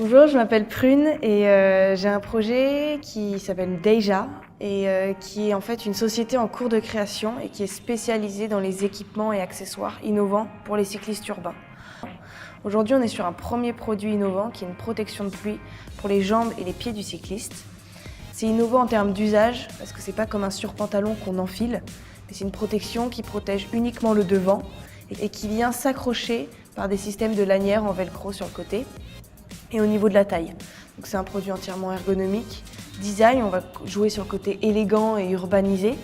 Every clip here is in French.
Bonjour, je m'appelle Prune et j'ai un projet qui s'appelle Deja et qui est en fait une société en cours de création et qui est spécialisée dans les équipements et accessoires innovants pour les cyclistes urbains. Aujourd'hui, on est sur un premier produit innovant qui est une protection de pluie pour les jambes et les pieds du cycliste. C'est innovant en termes d'usage parce que c'est pas comme un surpantalon qu'on enfile, mais c'est une protection qui protège uniquement le devant et qui vient s'accrocher par des systèmes de lanières en velcro sur le côté et au niveau de la taille. Donc c'est un produit entièrement ergonomique. Design, on va jouer sur le côté élégant et urbanisé.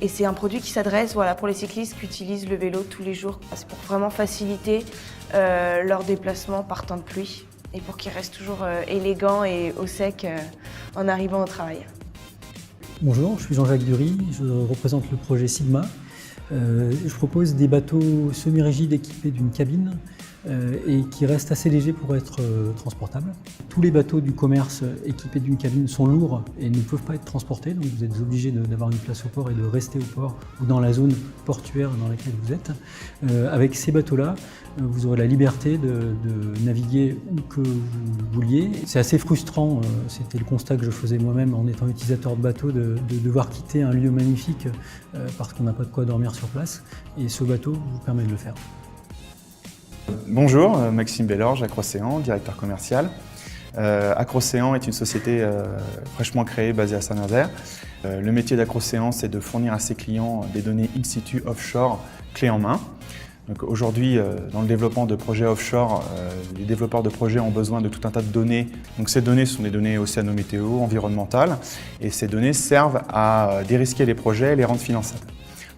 Et c'est un produit qui s'adresse pour les cyclistes qui utilisent le vélo tous les jours. C'est pour vraiment faciliter leur déplacement par temps de pluie et pour qu'ils restent toujours élégants et au sec en arrivant au travail. Bonjour, je suis Jean-Jacques Dury, je représente le projet Sigma. Je propose des bateaux semi-rigides équipés d'une cabine et qui restent assez légers pour être transportables. Tous les bateaux du commerce équipés d'une cabine sont lourds et ne peuvent pas être transportés, donc vous êtes obligé d'avoir une place au port et de rester au port ou dans la zone portuaire dans laquelle vous êtes. Avec ces bateaux-là, vous aurez la liberté de naviguer où que vous vouliez. C'est assez frustrant, c'était le constat que je faisais moi-même en étant utilisateur de bateau, de devoir quitter un lieu magnifique parce qu'on n'a pas de quoi dormir sur place, et ce bateau vous permet de le faire. Bonjour, Maxime Bellorge, Acrocéan, directeur commercial. Acrocéan est une société fraîchement créée basée à Saint-Nazaire. Le métier d'Acrocéan, c'est de fournir à ses clients des données in situ offshore clés en main. Aujourd'hui, dans le développement de projets offshore, les développeurs de projets ont besoin de tout un tas de données. Donc, ces données sont des données océano-météo, environnementales, et ces données servent à dérisquer les projets et les rendre finançables.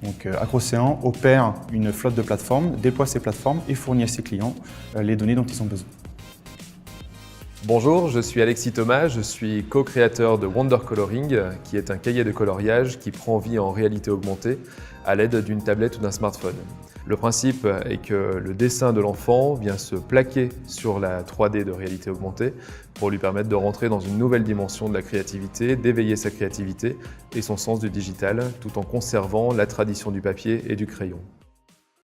Donc, Acrocéan opère une flotte de plateformes, déploie ces plateformes et fournit à ses clients les données dont ils ont besoin. Bonjour, je suis Alexis Thomas, je suis co-créateur de Wonder Coloring, qui est un cahier de coloriage qui prend vie en réalité augmentée à l'aide d'une tablette ou d'un smartphone. Le principe est que le dessin de l'enfant vient se plaquer sur la 3D de réalité augmentée pour lui permettre de rentrer dans une nouvelle dimension de la créativité, d'éveiller sa créativité et son sens du digital, tout en conservant la tradition du papier et du crayon.